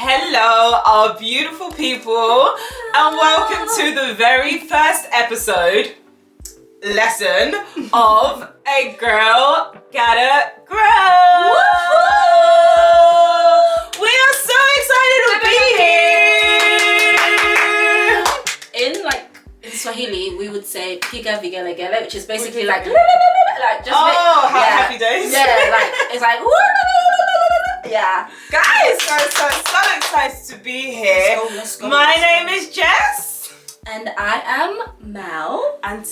Hello, our beautiful people, and welcome to the very first lesson of A Girl Gotta Grow. We are so excited to be here. In Swahili, we would say piga vigelegele, which is basically like just happy days. Yeah, it's like yeah. Guys, so excited to be here. Let's go. My name is Jess. And I am Mel. And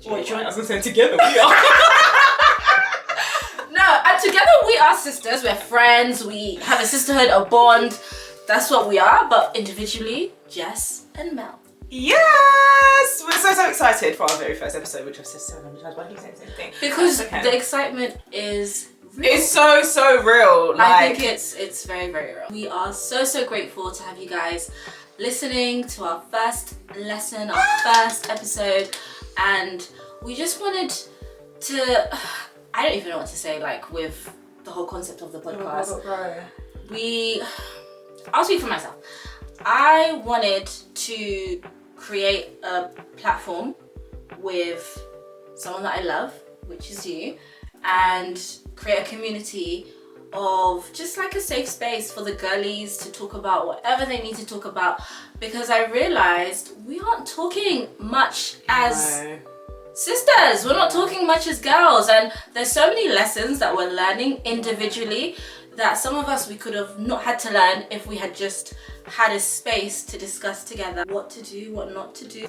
Wait, I was gonna say together we are. No, and together we are sisters, we're friends, we have a sisterhood, a bond. That's what we are, but individually, Jess and Mel. Yes! We're so excited for our very first episode, which I've said so many times, but I keep saying the same thing. Because the excitement is real. It's so real. I think it's very real. We are so grateful to have you guys listening to our first lesson, our first episode, and we just wanted to, I don't even know what to say, with the whole concept of the podcast. I'll speak for myself. I wanted to create a platform with someone that I love, which is you, and create a community of just like a safe space for the girlies to talk about whatever they need to talk about, because I realized we aren't talking much as sisters, we're not talking much as girls, and there's so many lessons that we're learning individually that some of us we could have not had to learn if we had just had a space to discuss together what to do, what not to do.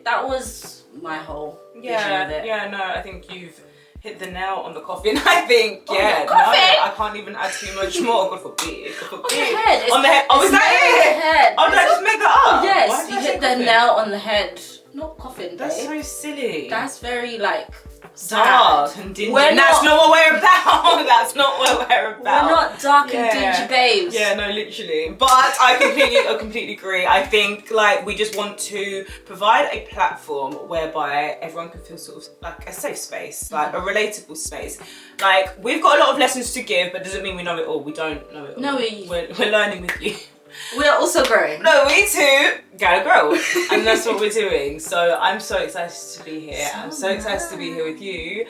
That was my whole vision of it. I think you've hit the nail on the coffin. I think, I can't even add too much more. God forbid. On the head. On the head. Oh, is that it? Oh, did I just make that up? Yes, you hit the nail on the head. Not coffin, That's babe. so silly. That's very dark and dingy. That's not what we're about. That's not what we're about. We're not dark and dingy babes. Yeah, no, literally. But I completely agree. I think we just want to provide a platform whereby everyone can feel sort of like a safe space, like a relatable space. We've got a lot of lessons to give, but doesn't mean we know it all. We don't know it all. No, we're learning with you. We're also growing. No, we too gotta grow, and that's what we're doing. So I'm so excited to be here. I'm so excited to be here with you.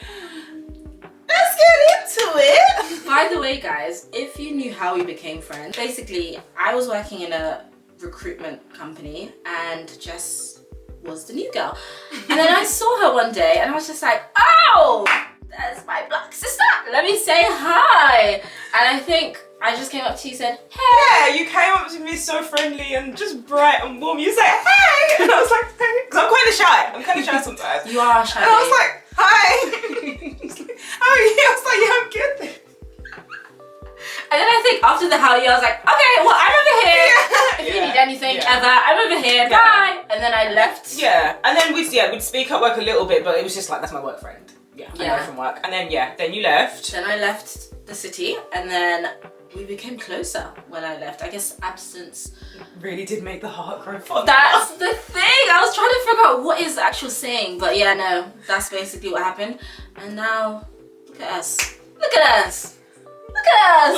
Let's get into it. By the way, guys, if you knew how we became friends, basically I was working in a recruitment company and Jess was the new girl. And then I saw her one day and I was just like, oh, that's my black sister. Let me say hi. And I think I just came up to you and said, hey. Yeah, you came up to me so friendly and just bright and warm. You said, hey. And I was like, hey. Because I'm kind of shy. I'm kind of shy sometimes. You are shy. And I was like, hi. How are you? I was like, yeah, I'm good. And then I think after the how you, I was like, okay, well, I'm over here. If you need anything ever, I'm over here. Bye. And then I left. Yeah. And then we'd speak at work a little bit, but it was just like, that's my work friend. I know her from work. And then, then you left. Then I left the city, and then we became closer when I left. I guess absence really did make the heart grow fonder. That's the thing. I was trying to figure out what is the actual saying, but yeah, no, that's basically what happened. And now, look at us. Look at us. Look at us.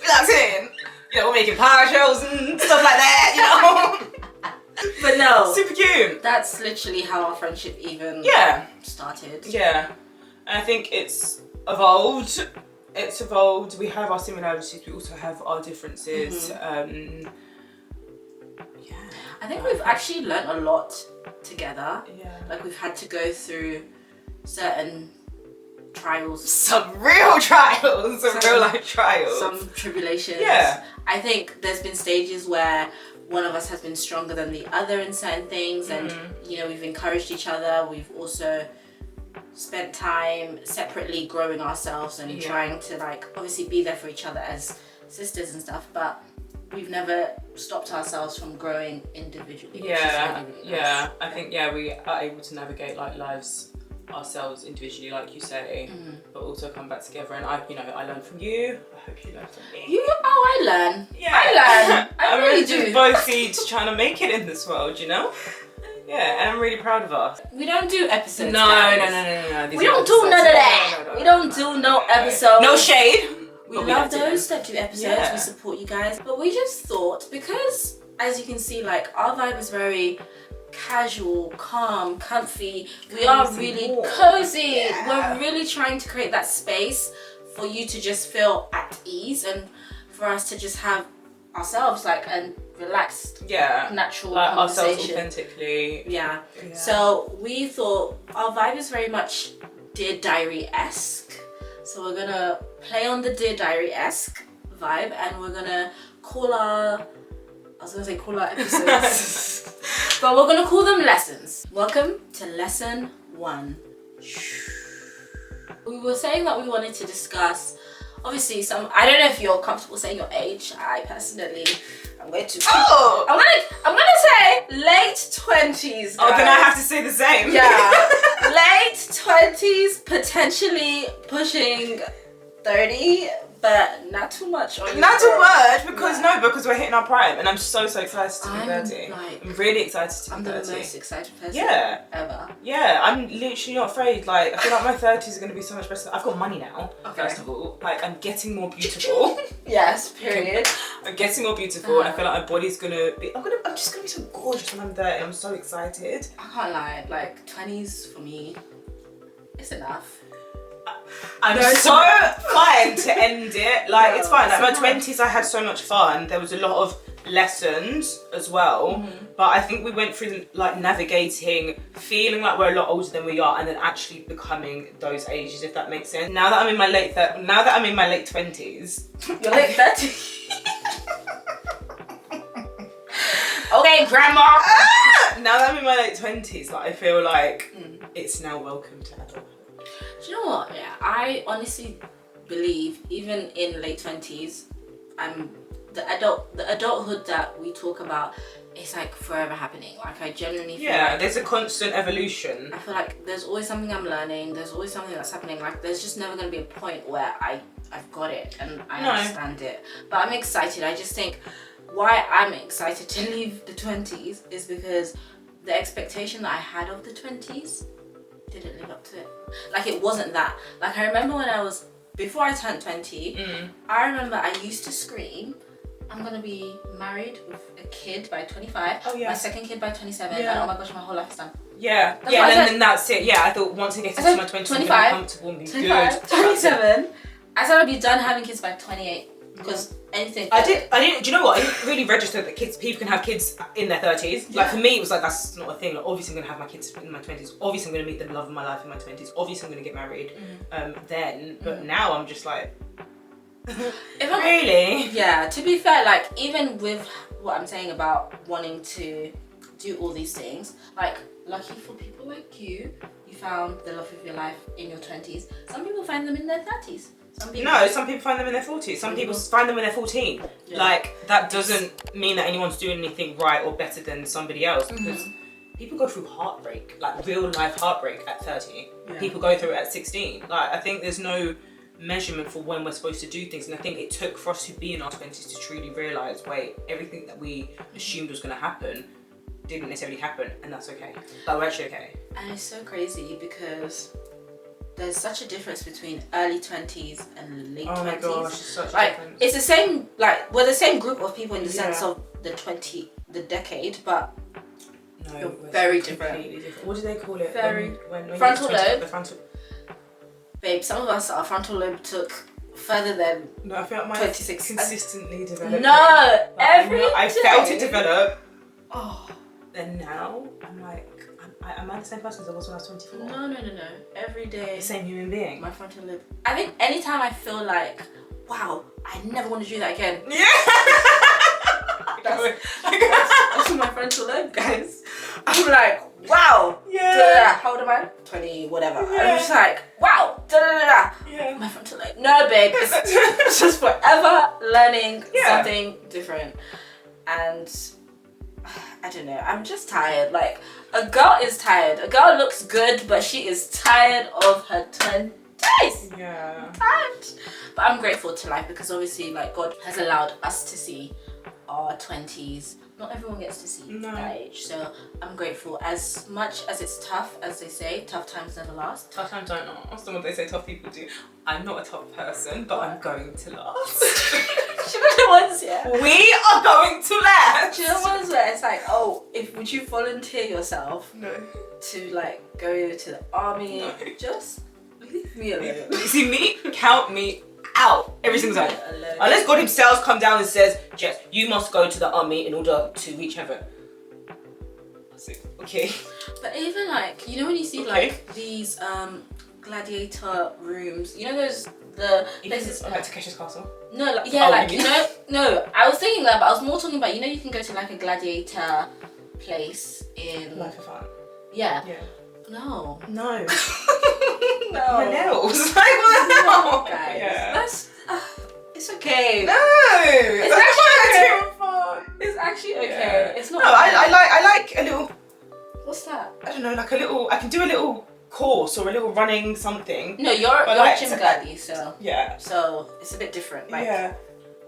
That's it. You know, we're making power shows and stuff like that, you know. But no. Super cute. That's literally how our friendship even started. Yeah. And I think it's evolved. We have our similarities, we also have our differences. I think we've actually learnt a lot together. We've had to go through certain trials. Some real trials, some real life trials. Some tribulations. Yeah. I think there's been stages where one of us has been stronger than the other in certain things, and we've encouraged each other. We've also spent time separately growing ourselves and trying to obviously be there for each other as sisters and stuff, but we've never stopped ourselves from growing individually. I think we are able to navigate lives ourselves individually, like you say, but also come back together. And I learn from you. I hope you learn from me. I learn. Yeah. I learn. I really do. Just both seeds trying to make it in this world, you know. Yeah, and I'm really proud of us. We don't do episodes. No. We don't do none of that. We don't do no episodes. No shade. We But love don't those that do episodes. Yeah. We support you guys. But we just thought, because as you can see, like our vibe is very casual, calm, comfy. We are Cozy, really warm. cozy. Yeah. We're really trying to create that space for you to just feel at ease and for us to just have ourselves like a relaxed, Yeah. natural Like ourselves conversation. authentically. Yeah. Yeah. So we thought our vibe is very much Dear Diary-esque. So we're gonna play on the Dear Diary-esque vibe, and we're gonna call our episodes, but we're gonna call them lessons. Welcome to lesson 1. We were saying that we wanted to discuss, obviously, I don't know if you're comfortable saying your age. I personally, I'm gonna say late 20s. Oh, then I guys. have to say the same. Yeah, late 20s, potentially pushing 30, but not too much. Not too much, because Yeah. because we're hitting our prime, and I'm so excited to be 30. like- I'm really excited to be I'm the 30. most excited person Yeah. ever. Yeah, I'm literally not afraid. Like, I feel like my 30s are going to be so much better. I've got money now, Okay. first of all. Like, I'm getting more beautiful. Yes, period. I'm getting more beautiful, and I feel like my body's going to be... I'm just going to be so gorgeous when I'm 30. I'm so excited. I can't lie, like 20s for me, it's enough. I'm No, so fine to end it. Like, No, it's fine. Like, my it's enough. 20s, I had so much fun. There was a lot of lessons as well. Mm-hmm. But I think we went through, like, navigating, feeling like we're a lot older than we are, and then actually becoming those ages, if that makes sense. Now that I'm in my late 20s. You're late 30. Okay, grandma. Now that I'm in my late 20s, like, I feel like it's now welcome to adulthood. Do you know what? Yeah, I honestly believe even in late 20s, the adulthood that we talk about is like forever happening. Like I genuinely feel like there's a constant evolution. I feel like there's always something I'm learning. There's always something that's happening. Like there's just never gonna be a point where I've got it and I understand it. But I'm excited. I just think why I'm excited to leave the 20s is because the expectation that I had of the 20s didn't live up to it. Like it wasn't that. Like I remember before I turned 20, I remember I used to scream, I'm gonna be married with a kid by 25, Oh, yeah. my second kid by 27, Yeah. and oh my gosh, my whole life is done. Yeah, That's yeah, what I and said. then that's it. Yeah, I thought once I get I into said my 20s, I'm 25, gonna be comfortable and be 25, good. 27. I said I'd be done having kids by 28 because anything. I didn't, do you know what? I didn't really register that people can have kids in their 30s. Like for me, it was like, that's not a thing. Like, obviously I'm gonna have my kids in my 20s. Obviously I'm gonna meet the love of my life in my 20s. Obviously I'm gonna get married then. But now I'm just like, really? Yeah, to be fair, like even with what I'm saying about wanting to do all these things, like lucky for people like you found the love of your life in your 20s. Some people find them in their 30s. Some people find them in their 40s. Some people find them when they're 14. Yeah. Like, that doesn't mean that anyone's doing anything right or better than somebody else, because people go through heartbreak, like real life heartbreak at 30. Yeah. People go through it at 16. Like, I think there's no measurement for when we're supposed to do things, and I think it took for us to be in our 20s to truly realise, wait, everything that we assumed was going to happen didn't necessarily happen, and that's okay. Like, we're actually okay. And it's so crazy because there's such a difference between early 20s and late 20s. Oh my gosh, it's such a Like difference. it's the same, like we're the same group of people in the sense Yeah. of the decade, but No, you're we're very completely different. What do they call it? Very- when frontal you're 20, lobe. the frontal. babe, some of us, our frontal lobe took further than No, I feel like mine 26. consistently developed. no, Like, every I day. felt it develop. Oh, and now I'm like, am I the same person as I was when I was 24? No. Every day, The same human being. my frontal lobe. I think anytime I feel like, wow, I never want to do that again. Yeah. That's my frontal lobe, guys. I'm like, wow. Yeah. Da-da-da. How old am I? 20, whatever. Yeah. I'm just like, wow. Da-da-da-da. Yeah. My frontal lobe. No, babe. It's just forever learning something different. And I don't know. I'm just tired. Like, a girl is tired. A girl looks good, but she is tired of her 20s. Yeah. Tired. But I'm grateful to life because obviously, like, God has allowed us to see our 20s not everyone gets to see No. that age. So I'm grateful. As much as it's tough, as they say, tough times never last. Tough times don't last. That's what they say tough people do. I'm not a tough person, but I'm going to last. Do you know the ones, yeah? We are going to last. Do you know the ones where it's like, oh, would you volunteer yourself No. to like go to the army? No. Just leave me alone. You see me? Count me out every single time. Alone. Unless God himself comes down and says, Jess, you must go to the army in order to reach heaven. That's it. Okay. But even like, you know when you see like these gladiator rooms, you know the places Like Takeshi's Castle. No, like, yeah, Oh, like you you mean- know, no, I was thinking that, but I was more talking about, you know, you can go to like a gladiator place in Life of Fun. yeah. Yeah. No. No. No. My nails. Like, what the hell? No, guys. Yeah. That's it's okay. No. It's That's actually not fun. It's actually okay. Yeah. It's not No, okay. I like a little, What's that? I don't know, like a little, I can do a little course or a little running something. No, you're like- gym gladi, so Yeah. it's a bit different. Like, Yeah.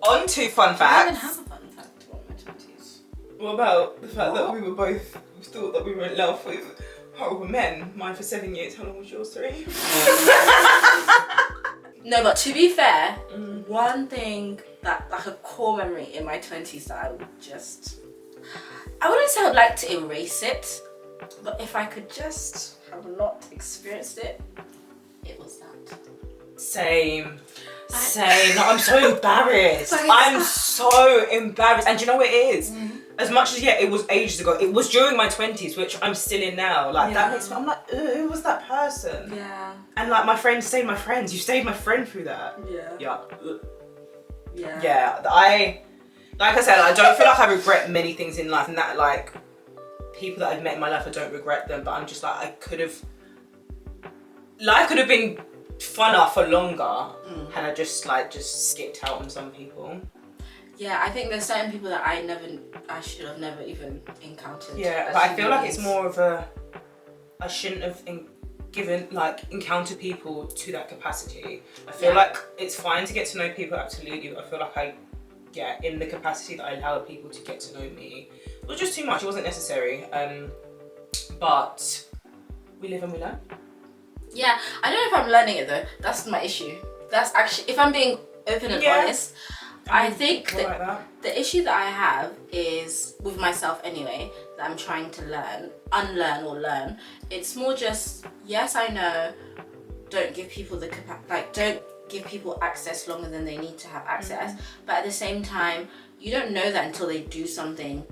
On to fun I facts. didn't have a fun fact about my 20s. What about the fact that What? we were both thought that we were in love with horrible men? Mine for 7 years. How long was yours? 3? No, but to be fair, Mm. one thing that like a core memory in my 20s that I would just, I wouldn't say I'd like to erase it, but if I could just have not experienced it, it was that. Same. No, I'm so embarrassed. But I'm so embarrassed. And do you know what it is? Mm-hmm. As much as, yeah, it was ages ago, it was during my 20s, which I'm still in now. Like, Yeah. that makes me, I'm like, who was that person? Yeah. And like, my friends stayed my friends. You stayed my friend through that. Yeah. Yeah. Yeah. Yeah, like I said, I don't feel like I regret many things in life, and that like people that I've met in my life, I don't regret them, but I'm just like, life could have been funner for longer had I just skipped out on some people. Yeah, I think there's certain people that I should have never even encountered. Yeah, as but I feel like humans. it's more of I shouldn't have encountered people to that capacity. I feel like it's fine to get to know people, absolutely, but I feel like in the capacity that I allowed people to get to know me, it was just too much. It wasn't necessary. But we live and we learn. Yeah, I don't know if I'm learning it though. That's my issue. That's actually, if I'm being open and honest, I think More that like that. the issue that I have is with myself anyway, that I'm trying to unlearn or learn. It's more just, yes, I know, don't give people don't give people access longer than they need to have access. But at the same time, you don't know that until they do something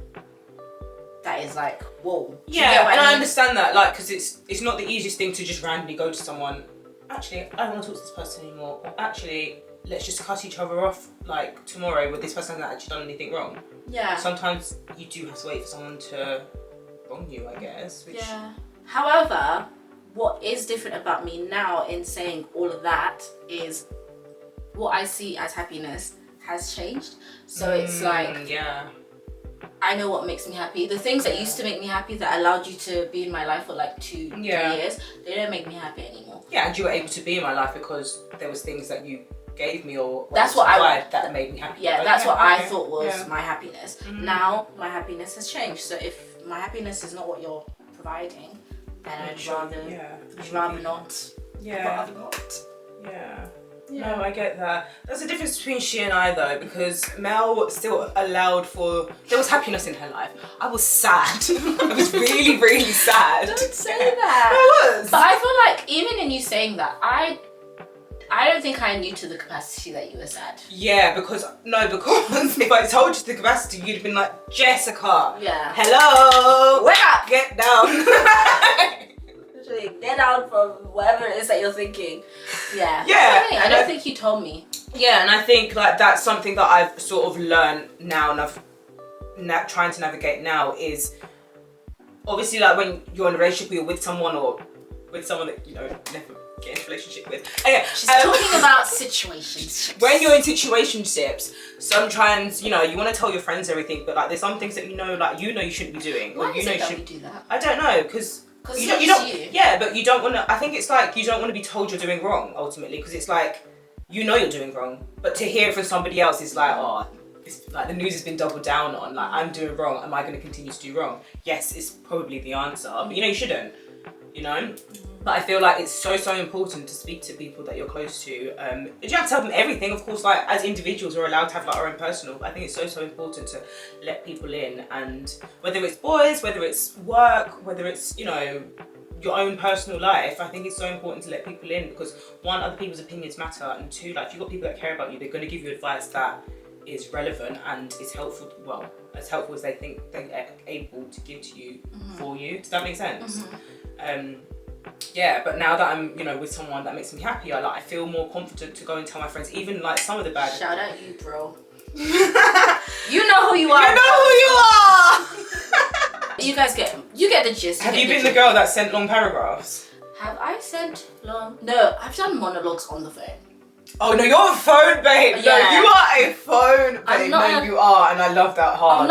that is like, whoa. Do you get Yeah, what and I mean? understand that, like, because it's not the easiest thing to just randomly go to someone, actually, I don't want to talk to this person anymore, or actually, let's just cut each other off, like, tomorrow, with this person that actually done anything wrong. Yeah. Sometimes you do have to wait for someone to wrong you, I guess. Which, Yeah. However, what is different about me now in saying all of that is what I see as happiness has changed. So it's like, yeah. I know what makes me happy. The things that used to make me happy that allowed you to be in my life for like 2, 3 years, they don't make me happy anymore. Yeah, and you were able to be in my life because there was things that you gave me or That's what I that made me happy. Yeah, Like, that's what I okay. thought was Yeah. my happiness. Now my happiness has changed. So if my happiness is not what you're providing, then I'd rather not. Yeah. Rather not. Yeah. Yeah. No, I get that. There's a difference between she and I though, because Mel still allowed there was happiness in her life. I was sad. I was really, really sad. Don't say that. I was. But I feel like even in you saying that, I don't think I knew to the capacity that you were sad. Yeah, because if I told you the capacity, you'd have been like, Jessica. Yeah. Hello. Wake up! Get down. Literally, get out from whatever it is that you're thinking. Yeah. Yeah. I don't think you told me. Yeah, and I think like that's something that I've sort of learned now, and I've trying to navigate now is obviously like when you're in a relationship, or you're with someone or with someone that you know never get in a relationship with. Okay, She's talking about situations. when you're in situationships, sometimes you know you want to tell your friends everything, but like there's some things that you know you shouldn't be doing, Why or you is know it you that should. we do that? I don't know because. Because You don't, yeah, but you don't want to. I think it's like you don't want to be told you're doing wrong ultimately, because it's like you know you're doing wrong, but to hear it from somebody else is like, oh, the news has been doubled down on, like I'm doing wrong, am I going to continue to do wrong? Yes, it's probably the answer, but you shouldn't, But I feel like it's so important to speak to people that you're close to. You don't have to tell them everything, of course. Like as individuals, we're allowed to have like our own personal. But I think it's so important to let people in, and whether it's boys, whether it's work, whether it's your own personal life, I think it's so important to let people in because one, other people's opinions matter, and two, like if you've got people that care about you, they're going to give you advice that is relevant and is helpful. Well, as helpful as they think they're able to give to you for you. Does that make sense? Yeah, but now that I'm, with someone that makes me happier, I feel more confident to go and tell my friends, even like some of the bad. Shout out you, bro. You know who you are. You know who you are. You guys get the gist. Have you been the girl that sent long paragraphs? Have I sent long? No, I've done monologues on the phone. Oh no, you're a phone babe. Yeah. No, you are a phone babe. You are, and I love that hard.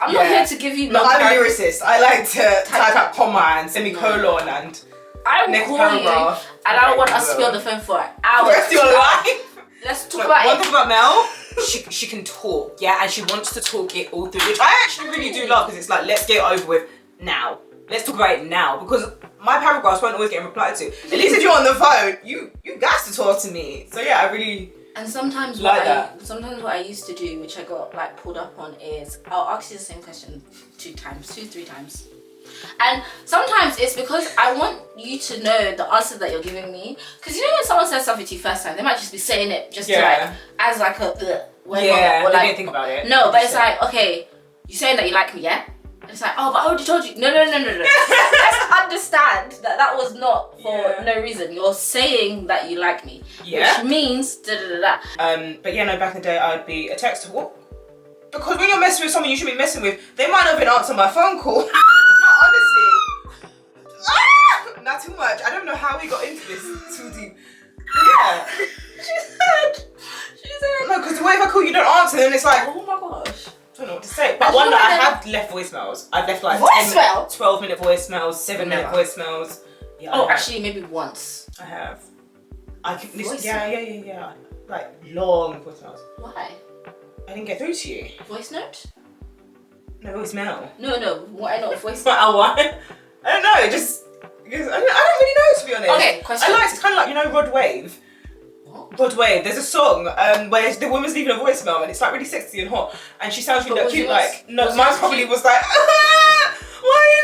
I'm not here to give you. No, I'm a lyricist. I like to type out comma and semicolon and. I will call you, and I want us to be on the phone for an hour. The rest of your life. Let's talk about one thing about Mel. She can talk, yeah, and she wants to talk it all through, which I actually really do love because it's like, let's get it over with now. Let's talk about it now because my paragraphs won't always get replied to. At least if you're on the phone, you got to talk to me. So yeah, I really. And sometimes like sometimes what I used to do, which I got pulled up on, is I'll ask you the same question 3 times. And sometimes it's because I want you to know the answer that you're giving me. Because when someone says something to you first time, they might just be saying it just to as like a or didn't think about it. No, but it's like, okay, you're saying that you like me, yeah? And it's like, oh, but I already told you. No. Let's understand that was not for no reason. You're saying that you like me, which means da. But back in the day, I'd be a texter. What? Because when you're messing with someone you should be messing with, they might not even answer my phone call. Honestly. Not too much. I don't know how we got into this too deep. Yeah. She said. No, because what if I call you don't answer, then it's like, oh my gosh. I don't know what to say. But one that I have left voicemails. I've left like 12-minute voicemails, 7-minute voicemails. Yeah, actually maybe once. I have. I can listen. Yeah. Like long voicemails. Why? I didn't get through to you. Voice note? No, voicemail. No. Why not voice note? Why? I don't know. Just because I don't really know, to be honest. Okay, question. It's kind of like Rod Wave. What? Rod Wave. There's a song where the woman's leaving a voicemail and it's like really sexy and hot, and she sounds really cute. Mine probably was like, why?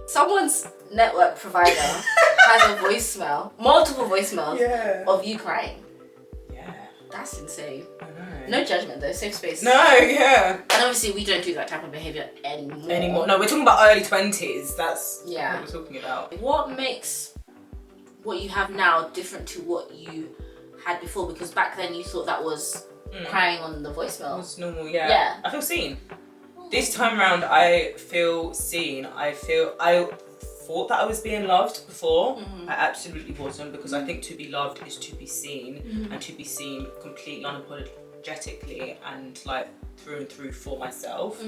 Someone's network provider has a voicemail, multiple voicemails of you crying. That's insane. I know. No judgment though, safe space. No, yeah. And obviously we don't do that type of behaviour anymore. No, we're talking about early 20s. That's what we're talking about. What makes what you have now different to what you had before? Because back then you thought that was crying on the voicemail. It was normal, yeah. I feel seen. This time around I feel seen. I thought that I was being loved before. I absolutely wasn't, because I think to be loved is to be seen, and to be seen completely unapologetically and like through and through for myself.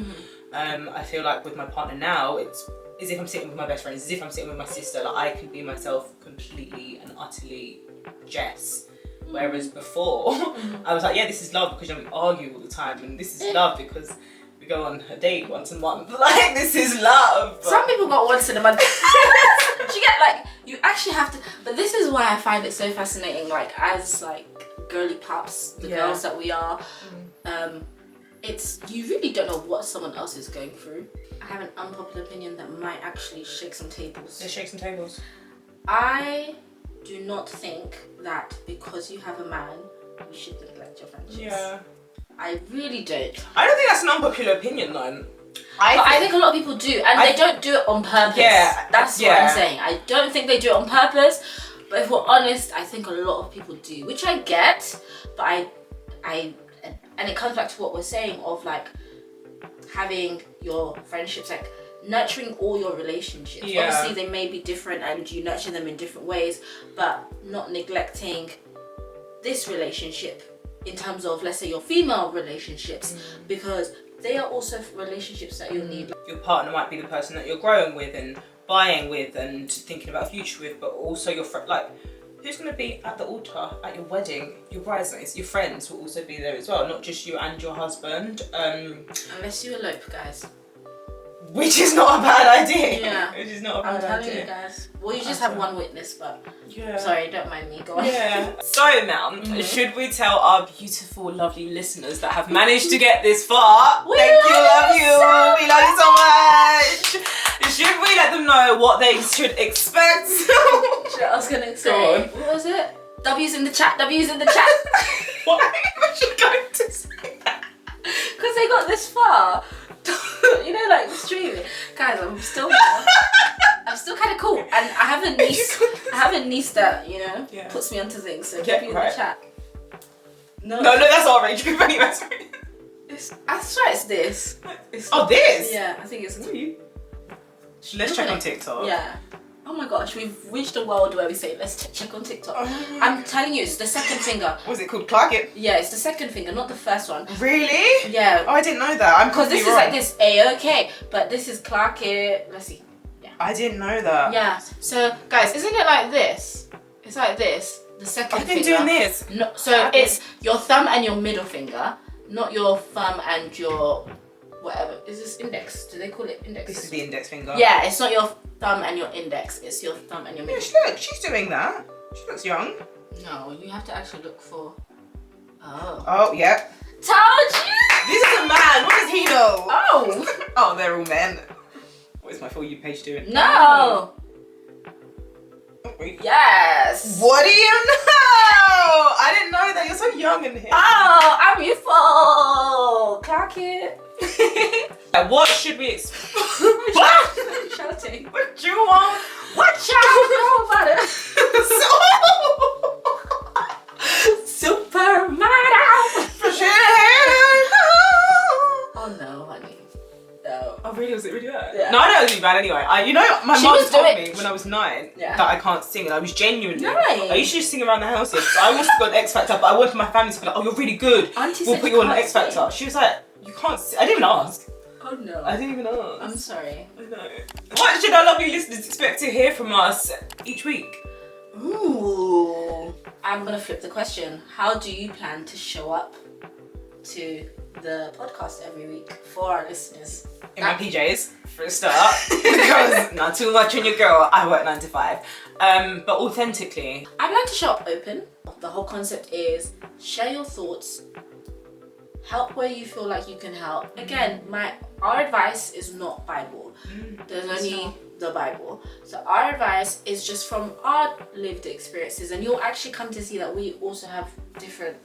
I feel like with my partner now, it's as if I'm sitting with my best friend, it's as if I'm sitting with my sister. Like I can be myself completely and utterly Jess. Whereas before, I was like, yeah, this is love because we argue all the time, and this is love because we go on a date once a month. Like, this is love. But some people got once in a month. You get you actually have to, but this is why I find it so fascinating, as girly pops, the girls that we are, it's, you really don't know what someone else is going through. I have an unpopular opinion that might actually shake some tables. Let's shake some tables. I do not think that because you have a man, you should neglect your friendships. Yeah. I really don't. I don't think that's an unpopular opinion though. I think a lot of people do, and they don't do it on purpose. Yeah, that's what I'm saying. I don't think they do it on purpose, but if we're honest, I think a lot of people do, which I get, but and it comes back to what we're saying of having your friendships, nurturing all your relationships. Yeah. Obviously they may be different and you nurture them in different ways, but not neglecting this relationship in terms of, let's say, your female relationships, because they are also relationships that you'll need. Your partner might be the person that you're growing with and buying with and thinking about a future with, but also your friend, Who's going to be at the altar at your wedding? Your bridesmaids, your friends will also be there as well, not just you and your husband. Unless you elope, guys. Which is not a bad idea. Yeah. Which is not a bad idea. I'm telling you guys. Well, you just have one witness, but yeah. Sorry, don't mind me. Go on. Yeah. So, Mel, should we tell our beautiful, lovely listeners that have managed to get this far? We love you. We love you so much. Should we let them know what they should expect? I was gonna say, what was it? W's in the chat. W's in the chat. Why was she going to say that? Because they got this far. You know, like streaming. Guys, I'm still kind of cool, and I have a niece that, you know, puts me onto things. So W in the chat. No, that's all right. You can really mess with me. I swear it's this. This? Yeah, I think it's. Let's check on TikTok. Yeah. Oh my gosh, we've reached a world where we say, let's check on TikTok. I'm telling you, it's the second finger. Was it called Clark It? Yeah, it's the second finger, not the first one. Really? Yeah. Oh, I didn't know that. Because this is like this A-OK, but this is Clark It. Let's see. Yeah. I didn't know that. Yeah. So, guys, isn't it like this? It's like this. The second finger. I've been doing this. No, so it's your thumb and your middle finger, not your thumb and your... whatever. Is this index? Do they call it index? This is the index finger. Yeah, it's not your thumb and your index. It's your thumb and your middle. Yeah, look, she's doing that. She looks young. No, you have to actually look for... Oh, yep. Told you! This is a man. What does he know? Oh! Oh, they're all men. What is my For You page doing? No! Yes! What do you know? I didn't know that. You're so young in here. Oh, I'm youthful! Clock it. What should we expect? What? Shouting. What do you want? What y'all know about it? Supermodel! Oh no, honey. No. Oh really? Was it really bad? Yeah. No, I know it was really bad anyway. You know, my She mum was told doing- me when I was 9 Yeah. that I can't sing, and I was genuinely. Nice. I used to just sing around the house. Yeah, so I wanted to go on X Factor, but I wanted my family to be like, "Oh, you're really good. Auntie We'll said put you you on can't X Factor." sing. She was like, "You can't sing." I didn't even ask. Oh no. I didn't even ask. I'm sorry. I know. What should our lovely listeners expect to hear from us each week? Ooh. I'm gonna flip the question. How do you plan to show up to the podcast every week for our listeners? In my PJs, for a start, because not too much on your girl. I work 9 to 5, but authentically. I'd like to show up open. The whole concept is share your thoughts, help where you feel like you can help. Again, our advice is not Bible. There's only the Bible. So our advice is just from our lived experiences, and you'll actually come to see that we also have different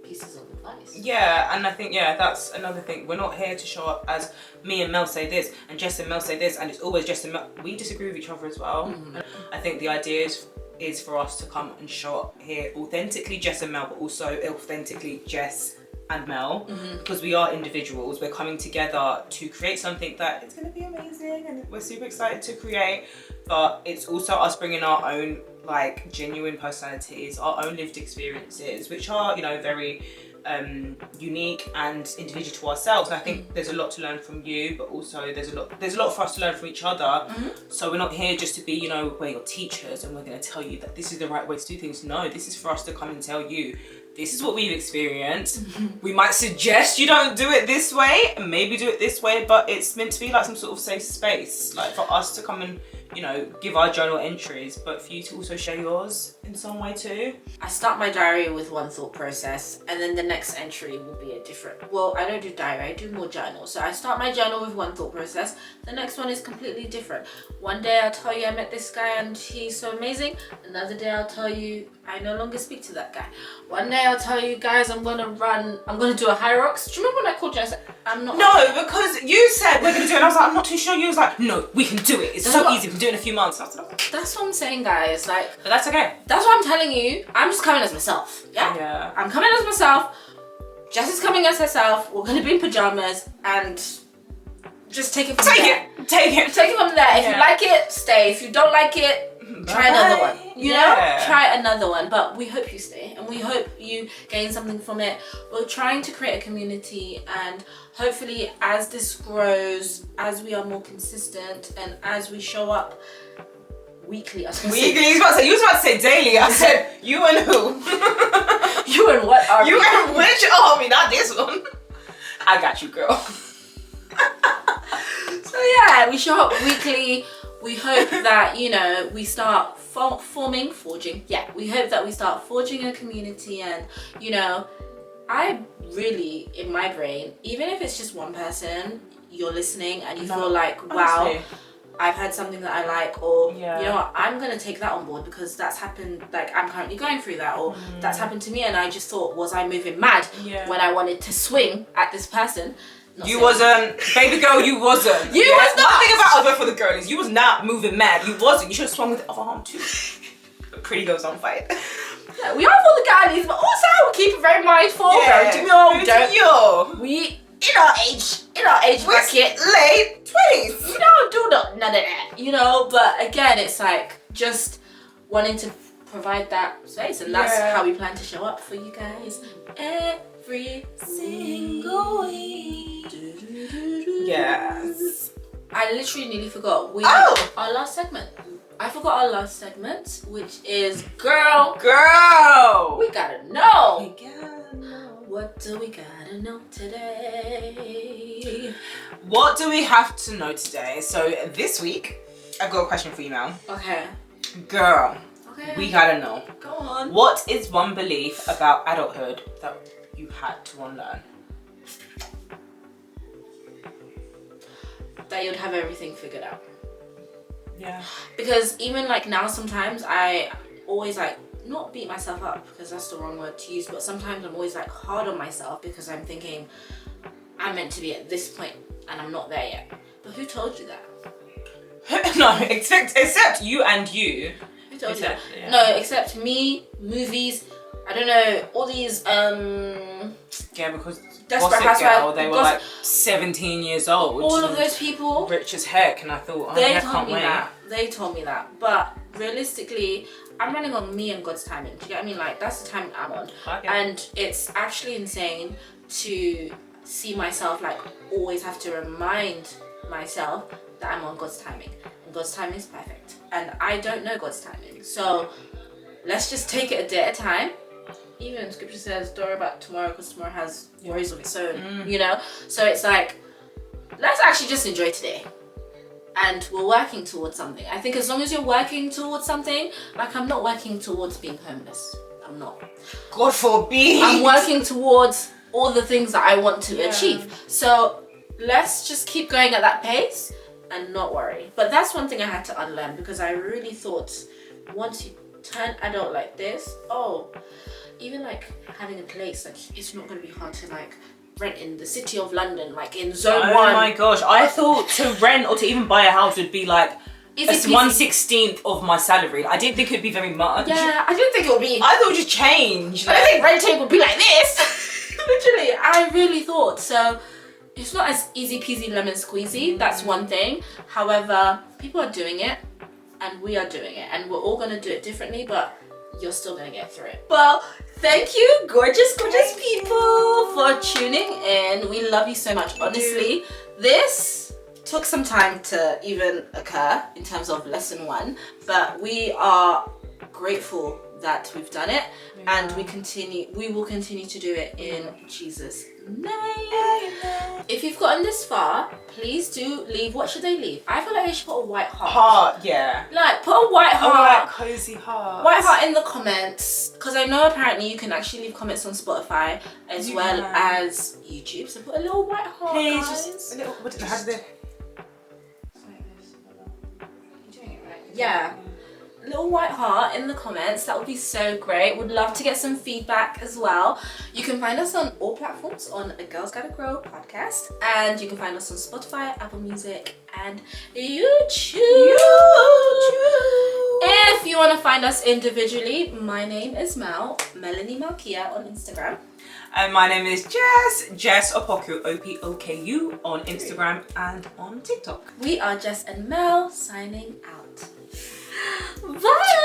pieces of advice. Yeah, and I think that's another thing. We're not here to show up as me and Mel say this and Jess and Mel say this, and it's always Jess and Mel. We disagree with each other as well. I think the idea is for us to come and show up here authentically Jess and Mel, but also authentically Jess and Mel, because we are individuals. We're coming together to create something that it's going to be amazing, and we're super excited to create, but it's also us bringing our own like genuine personalities, our own lived experiences, which are, you know, very unique and individual to ourselves. And I think there's a lot to learn from you, but also there's a lot for us to learn from each other. So we're not here just to be, you know, we're your teachers and we're going to tell you that this is the right way to do things. No, this is for us to come and tell you, this is what we've experienced. We might suggest you don't do it this way, and maybe do it this way, but it's meant to be like some sort of safe space, like for us to come and, you know, give our journal entries, but for you to also share yours in some way too. I start my diary with one thought process, and then the next entry will be a different. Well, I don't do diary, I do more journal. So I start my journal with one thought process. The next one is completely different. One day I'll tell you I met this guy and he's so amazing. Another day I'll tell you I no longer speak to that guy. One day I'll tell you guys I'm gonna do a high rocks. Do you remember when I called you and I said I'm not? No, because you said we're gonna do it, and I was like, I'm not too sure. You was like, no, we can do it. It's so easy. We can do it in a few months. I was like, that's what I'm saying, guys. Like, but that's okay. That's what I'm telling you. I'm just coming as myself. Yeah. I'm coming as myself. Jess is coming as herself. We're gonna be in pajamas and just take it from there. Take it from there. If you like it, stay. If you don't like it, try another one. You know? Try another one. But we hope you stay and we hope you gain something from it. We're trying to create a community, and hopefully as this grows, as we are more consistent and as we show up weekly. Weekly? You was about to say daily. I said, you and who? You and what army? You and which army? Not this one. I got you, girl. So yeah, we show up weekly. We hope that, you know, we start forging. Yeah, we hope that we start forging a community, and, you know, I really, in my brain, even if it's just one person, you're listening and you feel like, wow, honestly, I've had something that I like, or, Yeah. you know what, I'm going to take that on board because that's happened, like, I'm currently going through that, or that's happened to me, and I just thought, was I moving mad when I wanted to swing at this person? You wasn't, baby girl, you wasn't. You was not. One thing about I'll go for the girlies, you was not moving mad. You wasn't. You should have swung with the other arm too. The pretty girls on fight. Yeah, we are for the girlies, but also we keep it very mindful. Yeah. Very don't. Yo. We in our age bracket, Late 20s. we don't do none of that, you know. But again, it's like just wanting to provide that space, and that's how we plan to show up for you guys every single week. Yes. I literally nearly forgot. Our last segment. I forgot our last segment, which is girl. We gotta know. We gotta know. What do we gotta know today? What do we have to know today? So this week, I've got a question for you, Mel. Okay. Girl, Okay. we gotta know. Go on. What is one belief about adulthood that you had to unlearn? That you'd have everything figured out. Yeah. Because even like now, sometimes I always like not beat myself up, because that's the wrong word to use, but sometimes I'm always like hard on myself because I'm thinking I'm meant to be at this point and I'm not there yet. But who told you that? No, except you and you. Who told you that? Yeah. No, except me, movies, I don't know, all these Yeah, because Desperate Gossip Girl, Housewives, they were like 17 years old. all of those people. Rich as heck, and I thought, They I told can't me wait. that. They told me that. But realistically, I'm running on me and God's timing. Do you get what I mean? Like, that's the time I'm on. Okay. And it's actually insane to see myself, like, always have to remind myself that I'm on God's timing. And God's timing is perfect. And I don't know God's timing. So let's just take it a day at a time. Even scripture says, don't worry about tomorrow, because tomorrow has worries of its own, you know? So it's like, let's actually just enjoy today. And we're working towards something. I think as long as you're working towards something, like I'm not working towards being homeless. I'm not. God forbid. I'm working towards all the things that I want to achieve. So let's just keep going at that pace and not worry. But that's one thing I had to unlearn, because I really thought once you turn adult like this, even like having a place, like it's not going to be hard to like rent in the city of London, like in zone 1. Oh my gosh, I thought to rent or to even buy a house would be like Easy peasy. 1/16 of my salary. I didn't think it'd be very much. Yeah, I didn't think it would be. I thought it would just change. I don't think renting would be like this. Literally, I really thought. So it's not as easy peasy lemon squeezy. That's one thing. However, people are doing it and we are doing it, and we're all going to do it differently, but you're still going to get through it. Well, thank you, gorgeous people, for tuning in. We love you so much. Honestly, this took some time to even occur in terms of lesson 1, but we are grateful that we've done it, and we will continue to do it in Jesus' name. If you've gotten this far, please do leave. What should they leave? I feel like they should put a white heart. Yeah. Like, put a white heart. Oh, like cozy heart. White heart in the comments, because I know apparently you can actually leave comments on Spotify as well as YouTube. So put a little white heart, Hey, guys. just a little. How did they? Yeah. Little white heart in the comments. That would be so great. Would love to get some feedback as well. You can find us on all platforms on A Girl's Gotta Grow podcast, and you can find us on Spotify, Apple Music, and YouTube. If you want to find us individually, my name is Mel, Melanie Malkia on Instagram. And my name is Jess Opoku, Opoku on Instagram and on TikTok. We are Jess and Mel signing out. Bye!